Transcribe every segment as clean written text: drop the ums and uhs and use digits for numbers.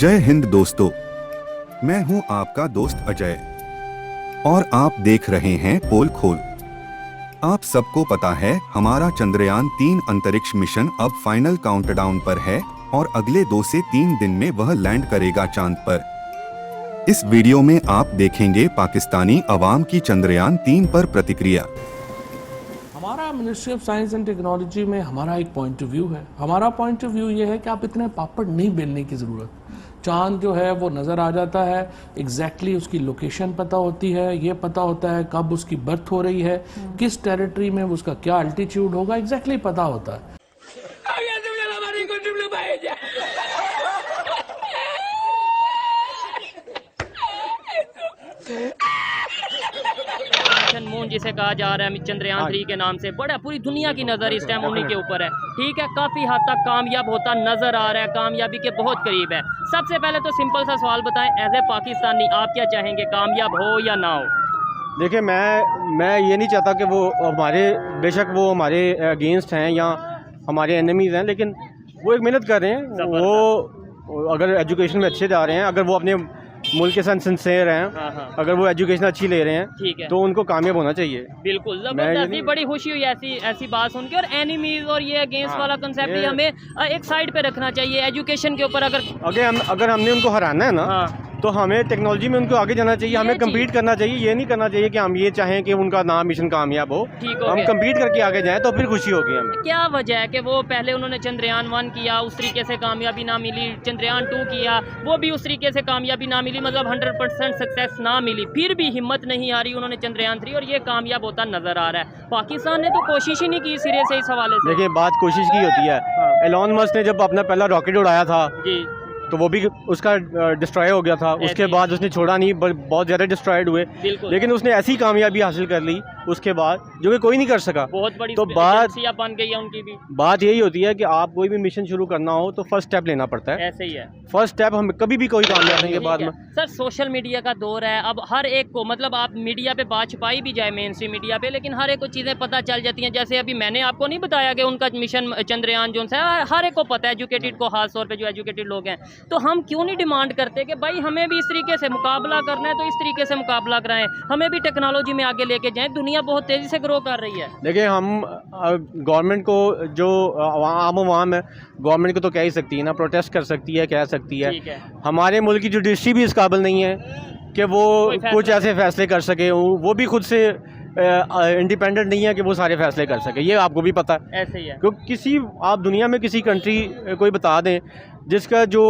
जय हिंद दोस्तों, मैं हूं आपका दोस्त अजय और आप देख रहे हैं पोल खोल। आप सबको पता है हमारा चंद्रयान 3 अंतरिक्ष मिशन अब फाइनल काउंटडाउन पर है और अगले 2 से 3 दिन में वह लैंड करेगा चांद पर। इस वीडियो में आप देखेंगे पाकिस्तानी अवाम की चंद्रयान 3 पर प्रतिक्रिया। हमारा ministry of science and technology में हमारा एक पॉइंट ऑफ व्यू है। हमारा पॉइंट ऑफ व्यू ये है कि आप इतने पापड़ नहीं बेलने की ज़रूरत। चांद जो है वो नज़र आ जाता है, एग्जैक्टली उसकी लोकेशन पता होती है, ये पता होता है कब उसकी बर्थ हो रही है, किस टेरिटरी में उसका क्या अल्टीट्यूड होगा, एग्जैक्टली पता होता है। मून जिसे कहा जा रहा है चंद्रयान 3 के नाम से, बड़ा पूरी दुनिया की नज़र इस टाइम उन्हीं के ऊपर है। ठीक है, काफ़ी हद तक कामयाब होता नज़र आ रहा है, कामयाबी के बहुत करीब है। सबसे पहले तो सिंपल सा सवाल बताएं, एज ए पाकिस्तानी आप क्या चाहेंगे, कामयाब हो या ना हो? देखिए, मैं ये नहीं चाहता कि वो हमारे, बेशक वो हमारे अगेंस्ट हैं या हमारे एनिमीज़ हैं, लेकिन वो एक मेहनत कर रहे हैं। वो अगर एजुकेशन में अच्छे जा रहे हैं, अगर वो अपने मुल्क के साथ सिंसेयर हैं, अगर वो एजुकेशन अच्छी ले रहे हैं, तो उनको कामयाब होना चाहिए। बिल्कुल ज़बरदस्ती, बड़ी खुशी हुई ऐसी बात सुन के। और एनिमीज और ये अगेंस्ट वाला कंसेप्ट ही हमें एक साइड पे रखना चाहिए। एजुकेशन के ऊपर अगर हमने उनको हराना है ना, तो हमें टेक्नोलॉजी में उनको आगे जाना चाहिए, हमें कम्पीट करना चाहिए। ये नहीं करना चाहिए कि हम ये चाहें कि उनका नाम मिशन कामयाब हो, हम कम्पीट करके आगे जाएं तो फिर खुशी होगी हमें। क्या वजह है कि वो पहले उन्होंने चंद्रयान 1 किया, उस तरीके से कामयाबी ना मिली, चंद्रयान 2 किया, वो भी उस तरीके से कामयाबी ना मिली, मतलब 100% सक्सेस ना मिली, फिर भी हिम्मत नहीं हारी उन्होंने चंद्रयान 3 और ये कामयाब होता नजर आ रहा है। पाकिस्तान ने तो कोशिश ही नहीं की सिरे से इस हवाले से। देखिए, बात कोशिश की होती है। एलोन मस्क ने जब अपना पहला रॉकेट उड़ाया था जी, तो वो भी उसका डिस्ट्रॉय हो गया था। उसके बाद उसने छोड़ा नहीं, बहुत ज़्यादा डिस्ट्रॉयड हुए, लेकिन उसने ऐसी कामयाबी हासिल कर ली उसके बाद जो कि कोई नहीं कर सका। बहुत बड़ी तो बात बन गई है उनकी भी। बात यही होती है कि आप कोई भी मिशन शुरू करना हो तो फर्स्ट स्टेप लेना पड़ता है। ऐसे ही है, फर्स्ट स्टेप हम कभी भी कोई काम करने के बाद में। सर, सोशल मीडिया का दौर है, अब हर एक को, मतलब आप मीडिया पे बात छुपाई भी जाए मेन स्ट्रीम मीडिया पे, लेकिन हर एक को चीज़ें पता चल जाती हैं। जैसे अभी मैंने आपको नहीं बताया कि उनका मिशन चंद्रयान जो है, हर एक को पता है, एजुकेटेड को, खास तौर पे जो एजुकेटेड लोग हैं। तो हम क्यों नहीं डिमांड करते कि भाई हमें भी इस तरीके से मुकाबला करना है, तो इस तरीके से मुकाबला कराएं, हमें भी टेक्नोलॉजी में आगे लेके जाएं। दुनिया बहुत तेज़ी से ग्रो कर रही है। देखिए, हम गवर्नमेंट को, जो आम है, गवर्नमेंट को तो कह ही सकती है ना, प्रोटेस्ट कर सकती है, कह सकती है। हमारे मुल्क की जुडिशरी भी इस काबिल नहीं है कि वो कुछ ऐसे फैसले कर सके। वो भी खुद से इंडिपेंडेंट नहीं है कि वो सारे फैसले कर सके, ये आपको भी पता है। ऐसे ही है, क्योंकि आप दुनिया में किसी कंट्री कोई बता दें जिसका जो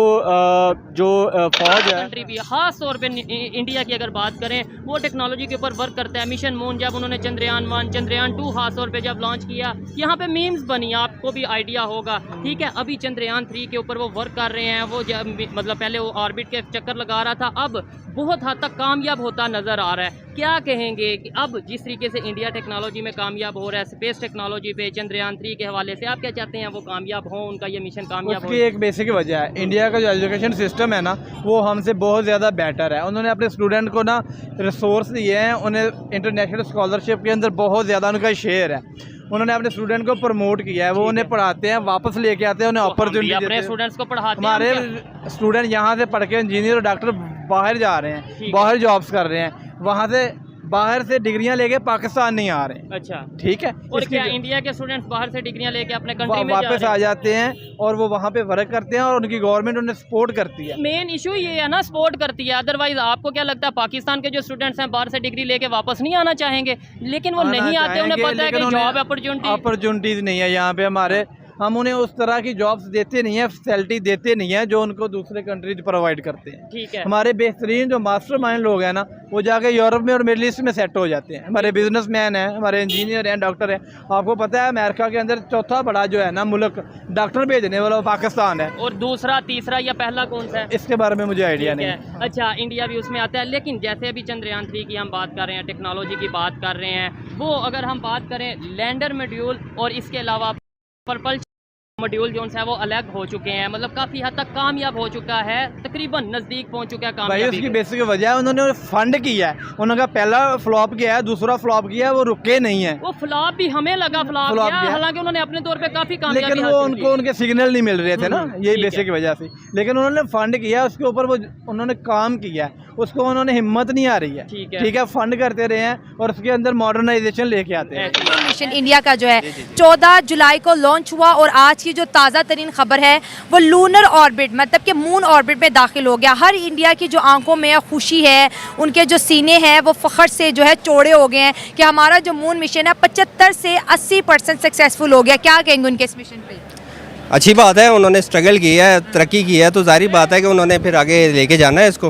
फौज है, कंट्री भी खास तौर पे इंडिया की अगर बात करें, वो टेक्नोलॉजी के ऊपर वर्क करता है। मिशन मून जब उन्होंने चंद्रयान 1, चंद्रयान 2 खास तौर पे जब लॉन्च किया, यहाँ पे मीम्स बनी, आपको भी आइडिया होगा। ठीक है, अभी चंद्रयान 3 के ऊपर वो वर्क कर रहे हैं। वो मतलब पहले वो ऑर्बिट के चक्कर लगा रहा था, अब बहुत हद तक कामयाब होता नज़र आ रहा है। क्या कहेंगे कि अब जिस तरीके से इंडिया टेक्नोलॉजी में कामयाब हो रहा है, स्पेस टेक्नोलॉजी पे चंद्रयान 3 के हवाले से, आप क्या चाहते हैं वो कामयाब हो, उनका ये मिशन कामयाब हो? उसकी एक बेसिक वजह है, इंडिया का जो एजुकेशन सिस्टम है ना, वो हमसे बहुत ज़्यादा बेटर है। उन्होंने अपने स्टूडेंट को ना रिसोर्स दिए हैं, उन्हें इंटरनेशनल स्कॉलरशिप के अंदर बहुत ज़्यादा उनका शेयर है। उन्होंने अपने स्टूडेंट को प्रमोट किया है, वो उन्हें पढ़ाते हैं, वापस लेके आते हैं, उन्हें अपॉर्चुनिटी देते हैं। स्टूडेंट्स को पढ़ाते हैं। हमारे स्टूडेंट यहाँ से पढ़ के इंजीनियर और डॉक्टर बाहर जा रहे हैं, बाहर जॉब्स कर रहे हैं, वहाँ से बाहर से डिग्रियां लेके पाकिस्तान नहीं आ रहे हैं। अच्छा, ठीक है। और क्या इंडिया के स्टूडेंट्स बाहर से डिग्रियां लेके अपने कंट्री में वापस आ जाते हैं और वो वहाँ पे वर्क करते हैं और उनकी गवर्नमेंट उन्हें सपोर्ट करती है। मेन इशू ये है ना, सपोर्ट करती है। अदरवाइज आपको क्या लगता है, पाकिस्तान के जो स्टूडेंट्स हैं बाहर से डिग्री लेके वापस नहीं आना चाहेंगे? लेकिन वो नहीं आते, उन्हें पता है कि जॉब अपॉर्चुनिटीज नहीं है यहाँ पे हमारे। हम उन्हें उस तरह की जॉब्स देते नहीं है, फैसिलिटी देते नहीं है जो उनको दूसरे कंट्रीज प्रोवाइड करते हैं। ठीक है, हमारे बेहतरीन जो मास्टरमाइंड लोग हैं ना, वो जाके यूरोप में और मिडिल ईस्ट में सेट हो जाते हैं। हमारे बिजनेसमैन हैं, हमारे इंजीनियर हैं, डॉक्टर हैं। आपको पता है अमेरिका के अंदर चौथा बड़ा जो है ना मुल्क डॉक्टर भेजने वाला पाकिस्तान है। और दूसरा, तीसरा या पहला कौन सा है, इसके बारे में मुझे आइडिया नहीं है। अच्छा, इंडिया भी उसमें आता है। लेकिन जैसे अभी चंद्रयान 3 की हम बात कर रहे हैं, टेक्नोलॉजी की बात कर रहे हैं, वो अगर हम बात करें लैंडर मॉड्यूल और इसके अलावा पर्पल मॉड्यूल जो है वो अलग हो चुके हैं, मतलब काफ़ी हद तक कामयाब हो चुका है, तकरीबन नज़दीक पहुंच चुका है भाई कामयाबी उसकी के। बेसिक वजह है उन्होंने फंड किया है, उन्होंने पहला फ्लॉप किया है, दूसरा फ्लॉप किया है, वो रुके नहीं है। वो फ्लॉप भी हमें लगा फ्लॉप फ्लॉप किया, किया। हालांकि उन्होंने अपने तौर पे काफ़ी कामयाबी लेकिन वो हासिल की। उनको उनके सिग्नल नहीं मिल रहे थे ना, यही ठीक है। बेसिक वजह से। लेकिन उन्होंने फंड किया, उसके ऊपर वो उन्होंने काम किया है, उसको उन्होंने हिम्मत नहीं आ रही है। ठीक है। फंड करते रहे हैं और उसके अंदर मॉडर्नाइजेशन लेके आते हैं। मिशन इंडिया का जो है 14 जुलाई को लॉन्च हुआ और आज की जो ताज़ा तरीन खबर है वो लूनर ऑर्बिट मतलब कि मून ऑर्बिट में दाखिल हो गया। हर इंडिया की जो आंखों में खुशी है, उनके जो सीने हैं वो फ़ख्र से जो है चौड़े हो गए हैं कि हमारा जो मून मिशन है 75 से 80% सक्सेसफुल हो गया। क्या कहेंगे उनके इस मिशन पे? अच्छी बात है, उन्होंने स्ट्रगल किया है, तरक्की की है, तो जाहिर बात है कि उन्होंने फिर आगे लेके जाना है इसको,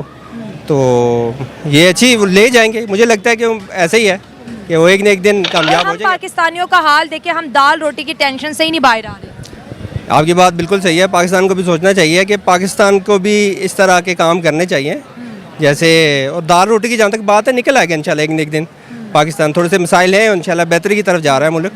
तो ये अच्छी ले जाएंगे। मुझे लगता है कि ऐसे ही है कि वो एक न एक दिन कामयाब हो हम जाएंगे। पाकिस्तानियों का हाल देखे, हम दाल रोटी की टेंशन से ही नहीं बाहर आ रहे। आपकी बात बिल्कुल सही है, पाकिस्तान को भी सोचना चाहिए कि पाकिस्तान को भी इस तरह के काम करने चाहिए जैसे, और दाल रोटी की जहाँ तक बात है निकल आएगा इंशाल्लाह एक न एक दिन। पाकिस्तान थोड़े से मसाइल हैं, इंशाल्लाह बेहतरी की तरफ जा रहा है मुल्क,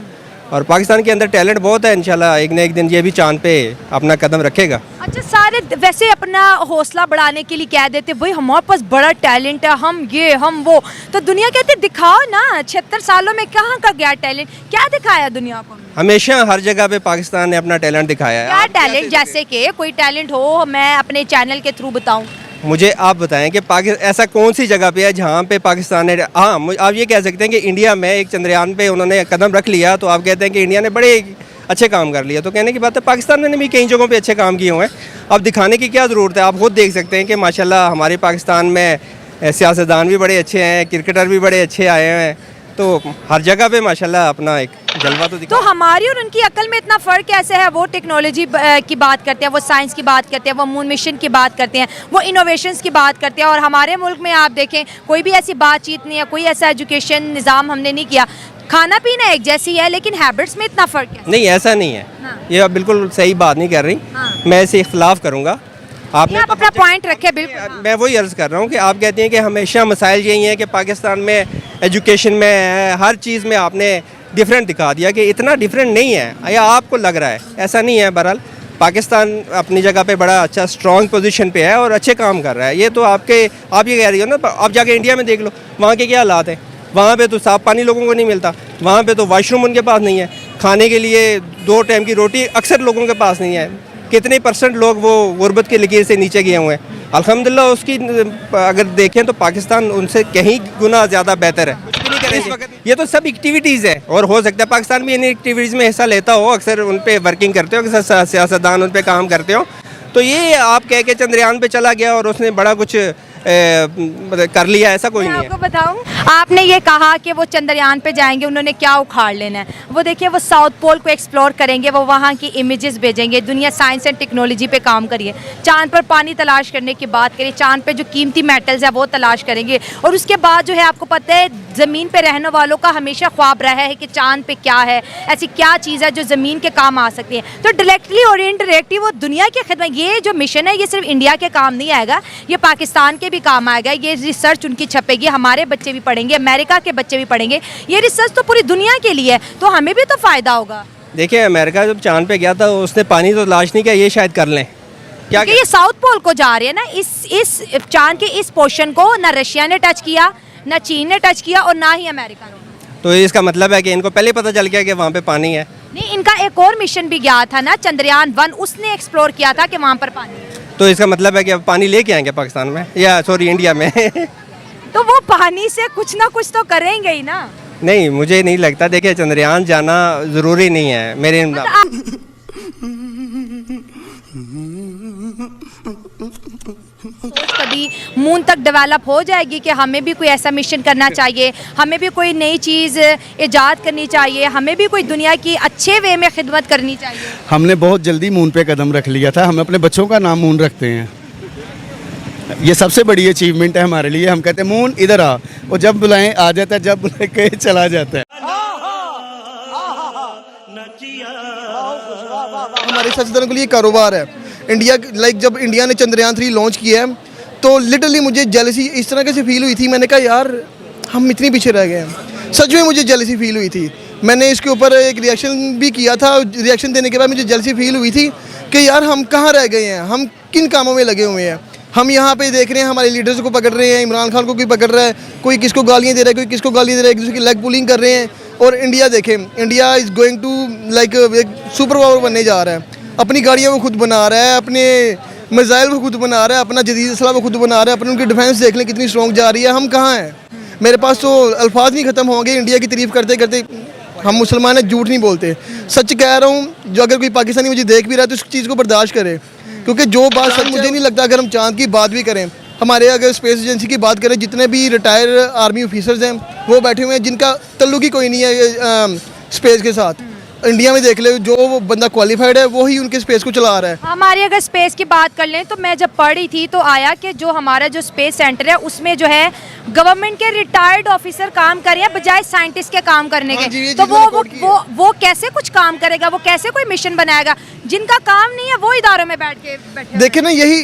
और पाकिस्तान के अंदर टैलेंट बहुत है, इंशाल्लाह एक न एक दिन ये भी चांद पे अपना कदम रखेगा। अच्छा, सारे वैसे अपना हौसला बढ़ाने के लिए कह देते भाई हमारे पास बड़ा टैलेंट है, हम ये हम वो, तो दुनिया कहते दिखाओ ना, 76 सालों में कहाँ का गया टैलेंट, क्या दिखाया दुनिया को? हमेशा हर जगह पे पाकिस्तान ने अपना टैलेंट दिखाया है। क्या टैलेंट, जैसे कि कोई टैलेंट हो मैं अपने चैनल के थ्रू बताऊं? मुझे आप बताएं कि ऐसा कौन सी जगह पे है जहाँ पे पाकिस्तान ने, हाँ आप ये कह सकते हैं कि इंडिया में एक चंद्रयान पे उन्होंने कदम रख लिया, तो आप कहते हैं कि इंडिया ने बड़े अच्छे काम कर लिया, तो कहने की बात है पाकिस्तान ने भी कई जगहों पे अच्छे काम किए हुए हैं। अब दिखाने की क्या ज़रूरत है, आप खुद देख सकते हैं कि माशाल्लाह हमारे पाकिस्तान में सियासतदान भी बड़े अच्छे हैं, क्रिकेटर भी बड़े अच्छे आए हैं, तो हर जगह पे माशाल्लाह अपना एक जलवा तो दिखा। तो हमारी और उनकी अकल में इतना फ़र्क कैसे है? वो टेक्नोलॉजी की बात करते हैं, वो साइंस की बात करते हैं, वो मून मिशन की बात करते हैं, वो इनोवेशंस की बात करते हैं, और हमारे मुल्क में आप देखें कोई भी ऐसी बातचीत नहीं है, कोई ऐसा एजुकेशन निज़ाम हमने नहीं किया। खाना पीना एक जैसी है लेकिन हैबिट्स में इतना फ़र्क है। नहीं ऐसा नहीं है, हाँ। ये आप बिल्कुल सही बात नहीं कर रही, हाँ। मैं इसे इख्तलाफ करूँगा। आपने आप अपना पॉइंट रखे बिल्कुल। मैं वही अर्ज़ कर रहा हूँ कि आप कहते हैं कि हमेशा मसाइल यही हैं कि पाकिस्तान में एजुकेशन में हर चीज़ में आपने डिफरेंट दिखा दिया, कि इतना डिफरेंट नहीं है, या आपको लग रहा है, ऐसा नहीं है। बहरहाल पाकिस्तान अपनी जगह पे बड़ा अच्छा स्ट्रॉन्ग पोजीशन पे है और अच्छे काम कर रहा है। ये तो आप ये कह रही हो ना, आप जाके इंडिया में देख लो वहाँ के क्या हालात हैं। वहाँ पे तो साफ़ पानी लोगों को नहीं मिलता, वहाँ पे तो वॉशरूम उनके पास नहीं है, खाने के लिए 2 टाइम की रोटी अक्सर लोगों के पास नहीं है। कितने % लोग वो गुर्बत की लकीर से नीचे गए हुए हैं। अल्हम्दुलिल्लाह उसकी अगर देखें तो पाकिस्तान उनसे कहीं गुना ज़्यादा बेहतर है। कुछ भी नहीं करें, ये तो सब एक्टिविटीज़ है, और हो सकता है पाकिस्तान भी इन एक्टिविटीज़ में हिस्सा लेता हो, अक्सर उन पर वर्किंग करते हो, अक्सर सियासतदान उन पर काम करते हो। तो ये आप कह के चंद्रयान पे चला गया और उसने बड़ा कुछ कर लिया, ऐसा कोई नहीं है। आपको बताऊं, आपने ये कहा कि वो चंद्रयान पे जाएंगे, उन्होंने क्या उखाड़ लेना है? वो देखिए वो साउथ पोल को एक्सप्लोर करेंगे, वो वहाँ की इमेजेस भेजेंगे, दुनिया साइंस एंड टेक्नोलॉजी पे काम करिए, चांद पर पानी तलाश करने की बात करिए, चांद पे जो कीमती मेटल्स है वो तलाश करेंगे, और उसके बाद जो है आपको पता है ज़मीन पे रहने वालों का हमेशा ख्वाब रहा है कि चांद पे क्या है, ऐसी क्या चीज़ है जो ज़मीन के काम आ सकती है। तो डायरेक्टली और इनडायरेक्टली वो दुनिया की खिदमत, ये जो मिशन है ये सिर्फ इंडिया के काम नहीं आएगा, ये पाकिस्तान के भी काम आएगा। ये रिसर्च उनकी छपेगी, हमारे बच्चे भी पढ़ेंगे, अमेरिका के बच्चे भी पढ़ेंगे, ये रिसर्च तो पूरी दुनिया के लिए है, तो हमें भी तो फ़ायदा होगा। देखिए अमेरिका जब चांद पे गया था उसने पानी तो तलाश नहीं किया, ये शायद कर लें क्या? ये साउथ पोल को जा रहे हैं ना, इस चांद के इस पोर्शन को ना रशिया ने टच किया, ना चीन ने टच किया, और ना ही अमेरिका ने। तो इसका मतलब है कि इनको पहले पता चल गया कि वहाँ पे पानी है। नहीं, इनका एक और मिशन भी गया था ना, चंद्रयान 1, उसने एक्सप्लोर किया था कि वहाँ पर पानी है। तो इसका मतलब है कि अब पानी लेके आएंगे पाकिस्तान में, या सॉरी इंडिया में। तो वो पानी से कुछ ना कुछ तो करेंगे ही ना। नहीं मुझे नहीं लगता, देखिए चंद्रयान जाना ज़रूरी नहीं है मेरे सोच कभी मून तक डेवलप हो जाएगी कि हमें भी कोई ऐसा मिशन करना चाहिए, हमें भी कोई नई चीज़ इजाद करनी चाहिए, हमें भी कोई दुनिया की अच्छे वे में खिदमत करनी चाहिए। हमने बहुत जल्दी मून पे कदम रख लिया था, हम अपने बच्चों का नाम मून रखते हैं, ये सबसे बड़ी अचीवमेंट है हमारे लिए। हम कहते हैं मून इधर आ, और जब बुलाएं आ जाता है, जब बुलाएं कहीं चला जाता है। हमारे सियासतदानों के लिए कारोबार है इंडिया, लाइक जब इंडिया ने चंद्रयान 3 लॉन्च किया है तो लिटरली मुझे जेलसी इस तरह से फील हुई थी, मैंने कहा यार हम इतनी पीछे रह गए हैं, सच में मुझे जेलसी फील हुई थी। मैंने इसके ऊपर एक रिएक्शन भी किया था। रिएक्शन देने के बाद मुझे जल्दी फील हुई थी कि यार हम कहाँ रह गए हैं, हम किन कामों में लगे हुए हैं। हम यहाँ पे देख रहे हैं हमारे लीडर्स को पकड़ रहे हैं, इमरान खान को कोई पकड़ रहा है, कोई किसको गालियाँ दे रहा है, कोई किसको गालियाँ दे रहा है, एक दूसरे की लेग पुलिंग कर रहे हैं। और इंडिया देखें, India is going to like एक सुपर पावर बनने जा रहा है। अपनी गाड़ियाँ वो खुद बना रहा है, अपने मिसाइल वो खुद बना रहा है, अपना जदीद असला वो खुद बना रहा है। अपने उनकी डिफेंस देख लें कितनी स्ट्रॉन्ग जा रही है। हम कहाँ हैं? मेरे पास तो अल्फाज नहीं ख़त्म होंगे इंडिया की तारीफ़ करते करते। हम मुसलमान हैं, झूठ नहीं बोलते, सच कह रहा हूँ। जो अगर कोई पाकिस्तानी मुझे देख भी रहा है तो इस चीज़ को बर्दाश्त करे, क्योंकि जो बात सच मुझे नहीं लगता। अगर हम चांद की बात भी करें, हमारे अगर स्पेस एजेंसी की बात करें, जितने भी रिटायर आर्मी ऑफिसर्स हैं वो बैठे हुए हैं जिनका तल्लुक ही कोई नहीं है स्पेस के साथ। इंडिया में देख ले, जो वो बंदा क्वालिफाइड है वो ही उनके स्पेस को चला रहा है। हमारी अगर स्पेस की बात कर लें तो मैं जब पढ़ रही थी तो आया कि जो हमारा जो स्पेस सेंटर है उसमें जो है गवर्नमेंट के रिटायर्ड ऑफिसर काम कर रहे हैं बजाय साइंटिस्ट के काम करने हाँ जी, के। तो वो कैसे कुछ काम करेगा, वो कैसे कोई मिशन बनाएगा? जिनका काम नहीं है वो इदारों में बैठे। देखे ना, यही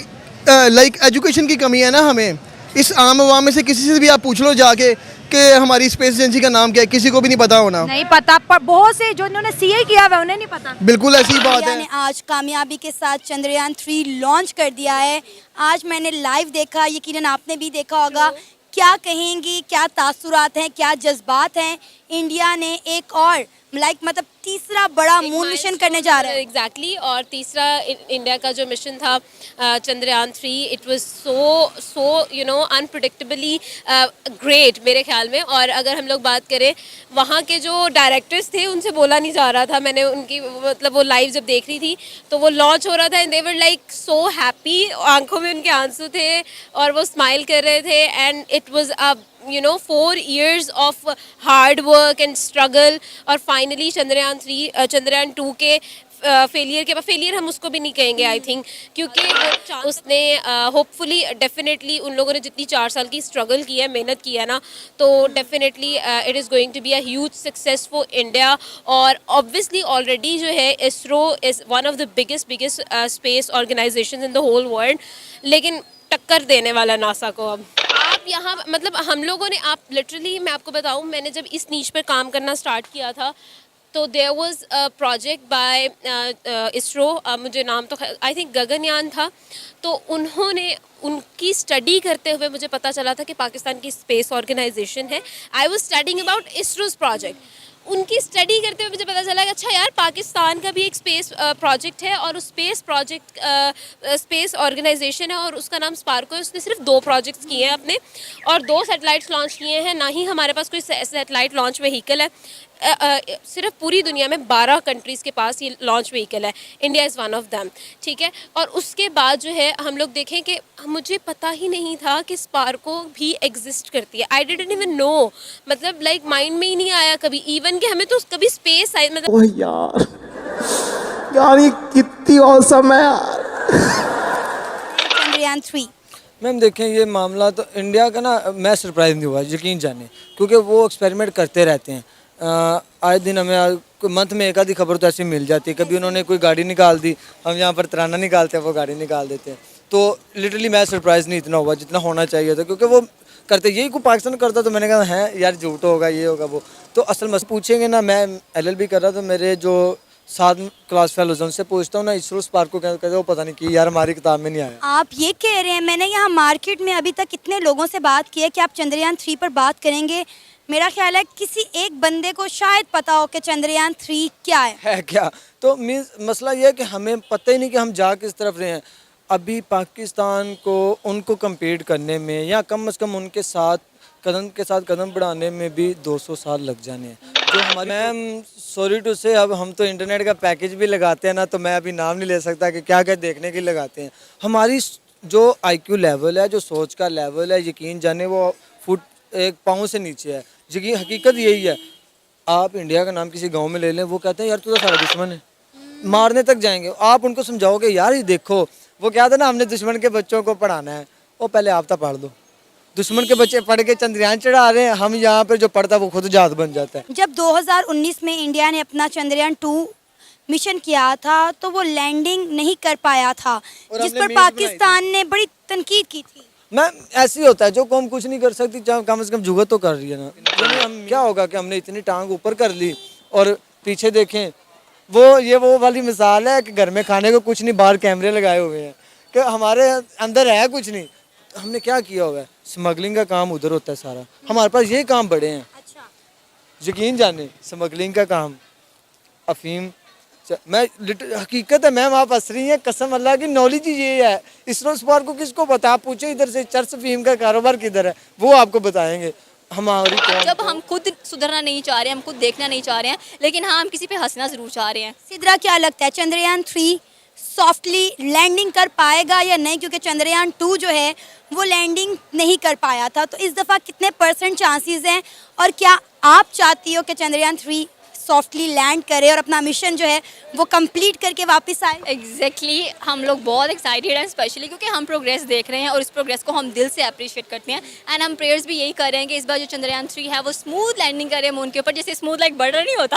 लाइक एजुकेशन की कमी है ना हमें। इस आम आवाम में से किसी से भी आप पूछ लो जाके कि हमारी स्पेस एजेंसी का नाम क्या है, किसी को भी नहीं पता होना। नहीं पता, पर बहुत से जो इन्होंने सीए किया हुआ उन्हें नहीं पता। बिल्कुल ऐसी बात इंडिया है। ने आज कामयाबी के साथ चंद्रयान 3 लॉन्च कर दिया है। आज मैंने लाइव देखा, यकीनन आपने भी देखा होगा। क्या कहेंगी, क्या तासुरात हैं, क्या जज्बात हैं? इंडिया ने एक और मतलब तीसरा बड़ा मून मिशन करने जा रहा है। एग्जैक्टली और तीसरा इंडिया का जो मिशन था Chandrayaan 3, it was so you know unpredictably great मेरे ख्याल में। और अगर हम लोग बात करें वहाँ के जो डायरेक्टर्स थे उनसे बोला नहीं जा रहा था। मैंने उनकी मतलब वो लाइव जब देख रही थी तो वो लॉन्च हो रहा था and they were like so happy, आंखों में उनके आंसू थे और वो स्माइल कर रहे थे। And it was a 4 years of hard work and struggle और फाइनली चंद्रयान 2 के फेलियर हम उसको भी नहीं कहेंगे आई थिंक, क्योंकि उसने होपफुली डेफिनेटली उन लोगों ने जितनी 4 साल की स्ट्रगल की है, मेहनत की है ना, तो definitely it is going to be a huge success for India. और ऑब्वियसली ऑलरेडी जो है ISRO is one of the biggest space organization in the whole world, लेकिन टक्कर देने वाला नासा को। अब आप यहाँ मतलब हम लोगों ने, आप लिटरली मैं आपको बताऊँ, मैंने जब इस नीच पर काम करना स्टार्ट किया था तो there was a project by ISRO, मुझे नाम तो आई थिंक गगनयान था। तो उन्होंने उनकी स्टडी करते हुए मुझे पता चला था कि पाकिस्तान की स्पेस ऑर्गेनाइजेशन है। I was studying about ISRO's project. उनकी स्टडी करते हुए मुझे पता चला कि अच्छा यार, पाकिस्तान का भी एक स्पेस प्रोजेक्ट है और उस स्पेस ऑर्गेनाइजेशन है और उसका नाम स्पार्को है। उसने सिर्फ 2 प्रोजेक्ट्स किए हैं अपने और 2 सैटेलाइट्स लॉन्च किए हैं। ना ही हमारे पास कोई सैटेलाइट लॉन्च व्हीकल है। सिर्फ पूरी दुनिया में 12 कंट्रीज़ के पास ये लॉन्च व्हीकल है, India is one of them, ठीक है। और उसके बाद जो है हम लोग देखें कि मुझे पता ही नहीं था कि स्पार्को भी एग्जिस्ट करती है। आई डिडंट इवन नो, मतलब लाइक माइंड में ही नहीं आया कभी इवन कि हमें तो कभी स्पेस मतलब ओह यार ये कितनी औसम है यार। चंद्रयान 3 मैम देखें, ये मामला तो इंडिया का ना, मैं सरप्राइज नहीं हुआ यकीन जाने, क्योंकि वो एक्सपेरिमेंट करते रहते हैं। आए दिन हमें मंथ में एक आधी खबर तो ऐसी मिल जाती है। कभी उन्होंने कोई गाड़ी निकाल दी, हम यहाँ पर तराना निकालते हैं, वो गाड़ी निकाल देते हैं। तो लिटरली मैं सरप्राइज़ नहीं इतना हुआ जितना होना चाहिए था, क्योंकि वो करते यही को पाकिस्तान करता। तो मैंने कहा है यार झूठ होगा, ये होगा वो। तो असल मसला पूछेंगे ना, मैं LLB कर रहा था, मेरे जो 7 क्लास फेलोज उनसे पूछता हूँ ना, इसरो स्पार्को कहते हैं, वो पता नहीं कि यार हमारी किताब में नहीं आया। आप ये कह रहे हैं, मैंने यहाँ मार्केट में अभी तक कितने लोगों से बात की है कि आप चंद्रयान 3 पर बात करेंगे। मेरा ख्याल है किसी एक बंदे को शायद पता हो कि चंद्रयान 3 क्या है क्या। तो मीन्स मसला ये है कि हमें पता ही नहीं कि हम जा किस तरफ रहे हैं। अभी पाकिस्तान को उनको कम्पीट करने में या कम से कम उनके साथ कदम बढ़ाने में भी 200 साल लग जाने हैं। जो हमारे मैम सॉरी टू से, अब हम तो इंटरनेट का पैकेज भी लगाते हैं ना, तो मैं अभी नाम नहीं ले सकता कि क्या क्या देखने के लगाते हैं। हमारी जो IQ लेवल है, जो सोच का लेवल है, यकीन जाने वो फुट 1 पाँव से नीचे है। यकीन हकीकत यही है। आप इंडिया का नाम किसी गांव में ले लें, वो कहते हैं यार तू तो सारा दुश्मन है, मारने तक जाएंगे। आप उनको समझाओगे यार ये देखो, वो क्या था ना, हमने दुश्मन के बच्चों को पढ़ाना है, वो पहले आप पढ़ दो। दुश्मन के बच्चे पढ़ के चंद्रयान चढ़ा रहे हैं, हम यहाँ पर जो पढ़ता है वो खुद जात बन जाता है। जब 2019 में इंडिया ने अपना चंद्रयान 2 मिशन किया था तो वो लैंडिंग नहीं कर पाया था, जिस पर पाकिस्तान ने बड़ी तनकीद की थी। मैम ऐसे ही होता है, जो कौम कुछ नहीं कर सकती कम से कम जुगत तो कर रही है ना। हम क्या होगा कि हमने इतनी टांग ऊपर कर ली और पीछे देखें वो वाली मिसाल है कि घर में खाने को कुछ नहीं, बाहर कैमरे लगाए हुए हैं कि हमारे अंदर है कुछ नहीं। हमने क्या किया हुआ है, स्मगलिंग का काम उधर होता है सारा, हमारे पास ये काम बड़े हैं। यकीन जाने स्मगलिंग का काम, अफीम, मैं हकीकत है मैम, आप हंस रही हैं, कसम अल्लाह की नॉलेज ही ये है। इसरोस पार को किसको पता, आप पूछे इधर से चरस अफीम का कारोबार किधर है, वो आपको बताएंगे। हमारी जब हम खुद सुधरना नहीं चाह रहे हैं, हम खुद देखना नहीं चाह रहे हैं, लेकिन हाँ हम किसी पे हंसना जरूर चाह रहे हैं। सिद्रा, क्या लगता है चंद्रयान 3 सॉफ्टली लैंडिंग कर पाएगा या नहीं? क्योंकि चंद्रयान 2 जो है वो लैंडिंग नहीं कर पाया था, तो इस दफ़ा कितने % चांसेस हैं? और क्या आप चाहती हो कि चंद्रयान 3 सॉफ्टली लैंड करे और अपना मिशन जो है वो कंप्लीट करके वापस आए? एग्जैक्टली हम लोग बहुत एक्साइटेड हैं, स्पेशली क्योंकि हम प्रोग्रेस देख रहे हैं और इस प्रोग्रेस को हम दिल से अप्रिशिएट करते हैं। एंड हम प्रेयर्स भी यही कर रहे हैं कि इस बार जो चंद्रयान 3 है वो स्मूथ लैंडिंग करे मून के ऊपर, जैसे स्मूथ लाइक बटर नहीं होता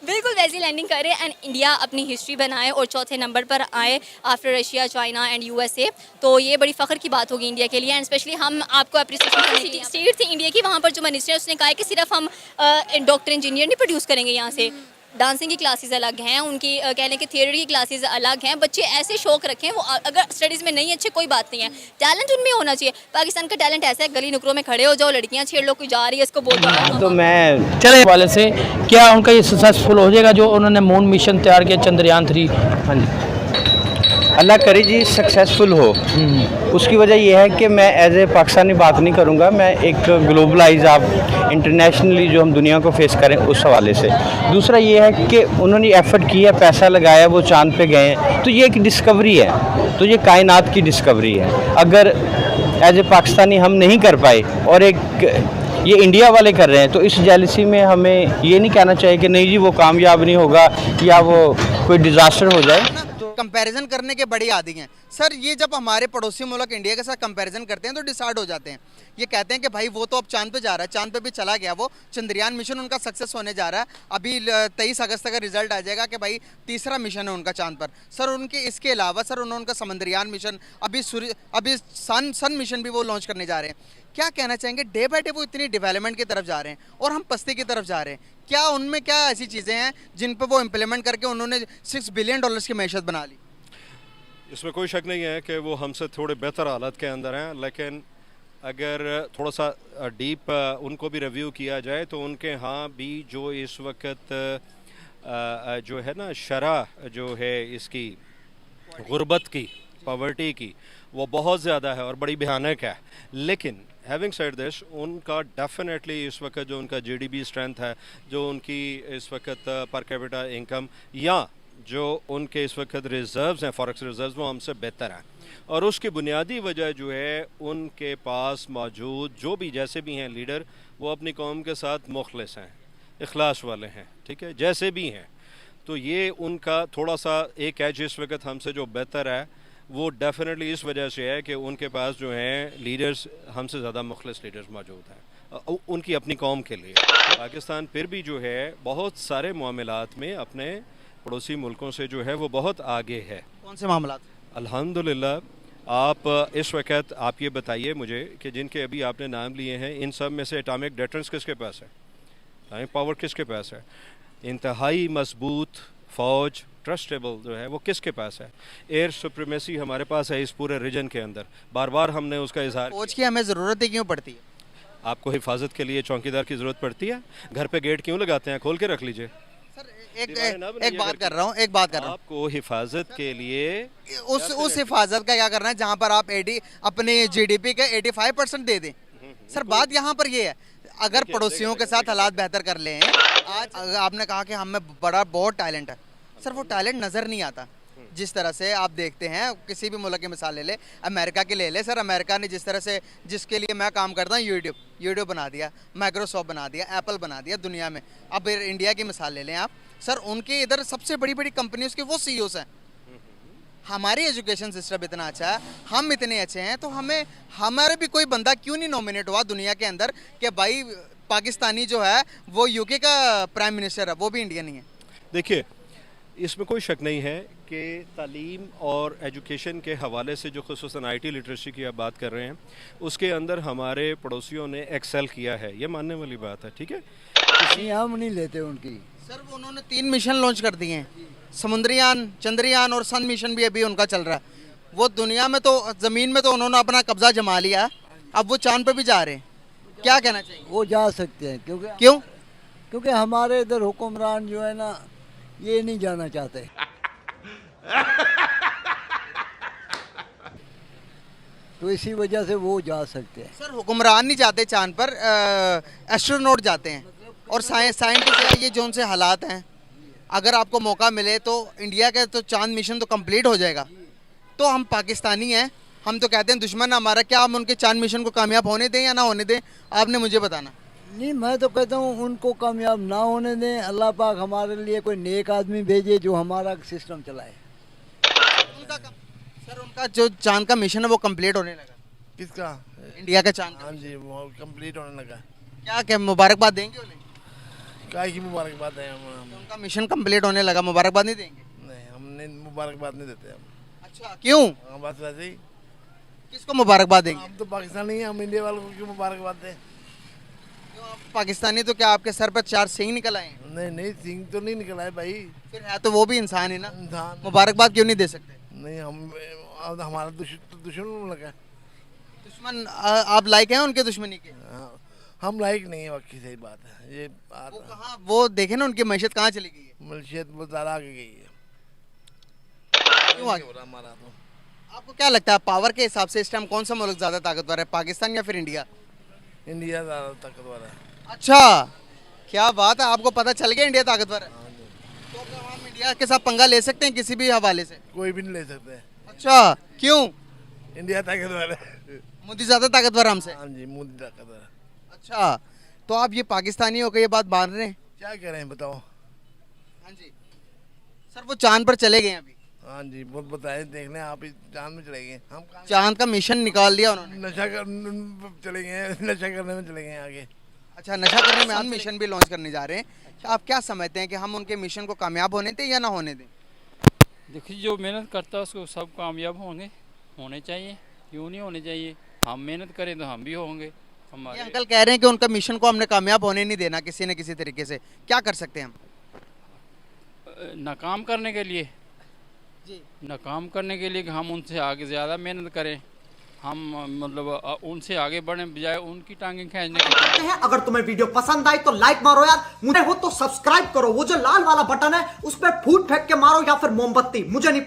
बिल्कुल वैसी लैंडिंग करे एंड इंडिया अपनी हिस्ट्री बनाए और चौथे नंबर पर आए after Russia, China and USA। तो ये बड़ी फ़ख्र की बात होगी इंडिया के लिए। एंड स्पेशली हम आपको अप्रिसिएशन स्टेट थी इंडिया की, वहाँ पर जो मिनिस्टर है उसने कहा है कि सिर्फ हम डॉक्टर इंजीनियर नहीं प्रोड्यूस करेंगे यहाँ से, डांसिंग की क्लासेस अलग हैं, उनकी कह लें कि थिएटर की क्लासेस अलग हैं। बच्चे ऐसे शौक रखें, वो अगर स्टडीज़ में नहीं अच्छे कोई बात नहीं है, टैलेंट उनमें होना चाहिए। पाकिस्तान का टैलेंट ऐसा है, गली नुकरों में खड़े हो जाओ, लड़कियां छेड़ लो, कोई जा रही है इसको बोल दो। तो मैं चले वाले से क्या उनका ये सक्सेसफुल हो जाएगा जो उन्होंने मून मिशन तैयार किया चंद्रयान 3? हाँ जी, अल्लाह करे जी सक्सेसफुल हो। उसकी वजह यह है कि मैं एज ए पाकिस्तानी बात नहीं करूँगा, मैं एक ग्लोबलाइज आप इंटरनेशनली जो हम दुनिया को फेस करें उस हवाले से। दूसरा ये है कि उन्होंने एफर्ट किया, पैसा लगाया, वो चांद पे गए हैं, तो ये एक डिस्कवरी है, तो ये कायनात की डिस्कवरी है। अगर एज ए पाकिस्तानी हम नहीं कर पाए और ये इंडिया वाले कर रहे हैं, तो इस जेलसी में हमें ये नहीं कहना चाहिए कि नहीं जी वो कामयाब नहीं होगा या वो कोई डिज़ास्टर हो जाए। कंपैरिजन करने के बड़ी आदी हैं सर। ये जब हमारे पड़ोसी मुल्क इंडिया के साथ कंपैरिजन करते हैं तो डिसाइड हो जाते हैं। ये कहते हैं कि भाई वो तो अब चांद पे जा रहा है, चांद पे भी चला गया, वो चंद्रयान मिशन उनका सक्सेस होने जा रहा है। अभी 23 अगस्त का रिजल्ट आ जाएगा कि भाई तीसरा मिशन है उनका चांद पर। सर उनके इसके अलावा सर उनका समंदरयान मिशन, अभी सन मिशन भी वो लॉन्च करने जा रहे हैं। क्या कहना चाहेंगे, डे बाई डे वो इतनी डेवलपमेंट की तरफ जा रहे हैं और हम पस्ती की तरफ जा रहे हैं, क्या उनमें क्या ऐसी चीज़ें हैं जिन पर वो इम्प्लीमेंट करके उन्होंने $6 बिलियन की मैशत बना ली? इसमें कोई शक नहीं है कि वो हमसे थोड़े बेहतर हालत के अंदर हैं, लेकिन अगर थोड़ा सा डीप उनको भी रिव्यू किया जाए तो उनके यहाँ भी जो इस वक्त जो है ना शरह जो है इसकी गुर्बत की, पॉवर्टी की, वो बहुत ज़्यादा है और बड़ी भयानक है। लेकिन हैविंग सेड दिस, उनका डेफिनेटली इस वक्त जो उनका GDP स्ट्रेंथ है, जो उनकी इस वक्त पर कैपिटा इनकम या जो उनके इस वक्त रिज़र्व्स हैं, फॉरेक्स रिज़र्व्स, वो हमसे बेहतर हैं। और उसकी बुनियादी वजह जो है उनके पास मौजूद जो भी जैसे भी हैं लीडर, वो अपनी कौम के साथ मुखलिस हैं, इखलास वाले हैं, ठीक है, जैसे भी हैं। तो ये उनका थोड़ा सा एक एज इस वक्त हमसे जो बेहतर है वो डेफिनेटली इस वजह से है कि उनके पास जो हैं लीडर्स हमसे ज़्यादा मुखलिस लीडर्स मौजूद हैं उनकी अपनी कौम के लिए। पाकिस्तान फिर भी जो है बहुत सारे मामलात में अपने पड़ोसी मुल्कों से जो है वो बहुत आगे है। कौन से मामला? अल्हम्दुलिल्लाह। आप इस वक्त आप ये बताइए मुझे कि जिनके अभी आपने नाम लिए हैं, इन सब में से एटॉमिक डेटरेंस किसके पास है? एटॉमिक पावर किसके पास है? इंतहाई मजबूत फ़ौज, ट्रस्टेबल जो है वो किसके पास है? एयर सुप्रीमेसी हमारे पास है इस पूरे रीजन के अंदर, बार बार हमने उसका इजहार। फौज की हमें ज़रूरत ही क्यों पड़ती है? आपको हिफाजत के लिए चौकीदार की ज़रूरत पड़ती है? घर पे गेट क्यों लगाते हैं? खोल के रख लीजिए। एक बात कर रहा हूँ, आपको हिफाजत के लिए उस हिफाजत का क्या करना है जहाँ पर आप अपने GDP के 85% दे दें। सर बात यहाँ पर ये है, अगर पड़ोसियों के साथ हालात बेहतर कर लें। आज आपने कहा कि हमें बहुत टैलेंट है, सर वो टैलेंट नज़र नहीं आता। जिस तरह से आप देखते हैं, किसी भी मुल्क की मिसाल ले ले, अमेरिका की ले ले सर, अमेरिका ने जिस तरह से, जिसके लिए मैं काम करता हूँ, यूट्यूब बना दिया, माइक्रोसॉफ्ट बना दिया, एप्पल बना दिया दुनिया में। अब इंडिया की मिसाल ले लें आप सर, उनके इधर सबसे बड़ी बड़ी कंपनी उसके वो CEOs हैं। हमारी एजुकेशन सिस्टम इतना अच्छा है, हम इतने अच्छे हैं, तो हमारे भी कोई बंदा क्यों नहीं नॉमिनेट हुआ दुनिया के अंदर कि भाई पाकिस्तानी जो है वो UK का प्राइम मिनिस्टर है, वो भी इंडियन ही है। देखिए, इसमें कोई शक नहीं है कि तालीम और एजुकेशन के हवाले से जो खुसूसन IT लिटरेसी की आप बात कर रहे हैं, उसके अंदर हमारे पड़ोसियों ने एक्सेल किया है, ये मानने वाली बात है, ठीक है। हम नहीं लेते उनकी सर उन्होंने 3 मिशन लॉन्च कर दिए हैं, समुद्रयान, चंद्रयान और सन मिशन भी अभी उनका चल रहा है। वो दुनिया में तो, ज़मीन में तो उन्होंने अपना कब्जा जमा लिया, अब वो चांद पे भी जा रहे हैं। क्या कहना चाहिए? वो जा सकते हैं क्यों? क्योंकि हमारे इधर हुक्मरान जो है ना, ये नहीं जाना चाहते। तो इसी वजह से वो जा सकते हैं। सर हुक्मरान नहीं जाते चांद पर, एस्ट्रोनॉट जाते हैं और साइंटिस्ट। ये जो उनसे हालात हैं, अगर आपको मौका मिले तो इंडिया का तो चांद मिशन तो कंप्लीट हो जाएगा। तो हम पाकिस्तानी हैं, हम तो कहते हैं दुश्मन हमारा, क्या हम उनके चांद मिशन को कामयाब होने दें या ना होने दें? आपने मुझे बताना। नहीं, मैं तो कहता हूँ उनको कामयाब ना होने दें। अल्लाह पाक हमारे लिए कोई नेक आदमी भेजे जो हमारा सिस्टम चलाए। सर उनका जो चांद का मिशन है वो कंप्लीट होने लगा। किसका? इंडिया का चांद। हाँ जी, वो कंप्लीट होने लगा। क्या मुबारकबाद देंगे उन्हें? क्या की मुबारकबाद दें हम? उनका मिशन कंप्लीट होने लगा, मुबारकबाद नहीं देंगे? नहीं, हमने मुबारकबाद नहीं देते हम। अच्छा, क्यों? बस वैसे ही। किसको मुबारकबाद देंगे? हम तो पाकिस्तानी हैं, हम इंडिया वालों को क्यों मुबारकबाद दें? पाकिस्तानी तो क्या आपके सर पर 4 सिंह निकल आए? नहीं, सिंह तो नहीं निकल आए भाई। फिर है तो वो भी इंसान है ना, इंसान। मुबारकबाद क्यों नहीं दे सकते? नहीं, हम हमारा दुश्मन लगा। दुश्मन आप लायक हैं उनके दुश्मनी के? हम लायक नहीं है, वाकई सही बात है ये। वो देखे ना उनकी मैशत कहाँ चली गई है। मैशत बहुत ज़्यादा आगे गई है। क्यों आगे? आपको क्या लगता है पावर के हिसाब से इस टाइम कौन सा मुल्क ज़्यादा ताकतवर है, पाकिस्तान या फिर इंडिया? इंडिया ज़्यादा ताकतवर है। अच्छा, क्या बात है, आपको पता चल गया इंडिया ताकतवर है? तो क्या हम इंडिया के साथ पंगा ले सकते हैं किसी भी हवाले से? कोई भी नहीं ले सकते। अच्छा, क्यों? इंडिया ताकतवर है। मोदी ज़्यादा ताकतवर हमसे? हाँ जी, मोदी ताकतवर है। अच्छा, तो आप ये पाकिस्तानी होकर ये बात मान रहे हैं? क्या कह रहे हैं बताओ? हाँ जी सर, वो चांद पर चले गए हैं अभी। हाँ जी, बहुत बताए, देख लें आप, चांद में चले गए। हम चांद का मिशन निकाल दिया उन्होंने। नशा कर चले गए, नशा करने में चले गए आगे। अच्छा, नशा करने में हम मिशन भी लॉन्च करने जा रहे हैं। आप क्या समझते हैं कि हम उनके मिशन को कामयाब होने दें या ना होने दें? देखिए, जो मेहनत करता है उसको सब कामयाब होने चाहिए। क्यों नहीं होने चाहिए? हम मेहनत करें तो हम भी होंगे। ये अंकल कह रहे हैं कि उनका मिशन को हमने कामयाब होने नहीं देना किसी न किसी तरीके से, क्या कर सकते हैं हम? नाकाम करने के लिए जी, नाकाम करने के लिए कि हम उनसे आगे ज़्यादा मेहनत करें, हम मतलब उनसे आगे बढ़े बजाय उनकी टांगें खींचने के। अगर तुम्हें वीडियो पसंद आई तो लाइक मारो यार, मुझे हो तो सब्सक्राइब करो, वो जो लाल वाला बटन है उस पर फूट फेंक के मारो या फिर मोमबत्ती, मुझे नहीं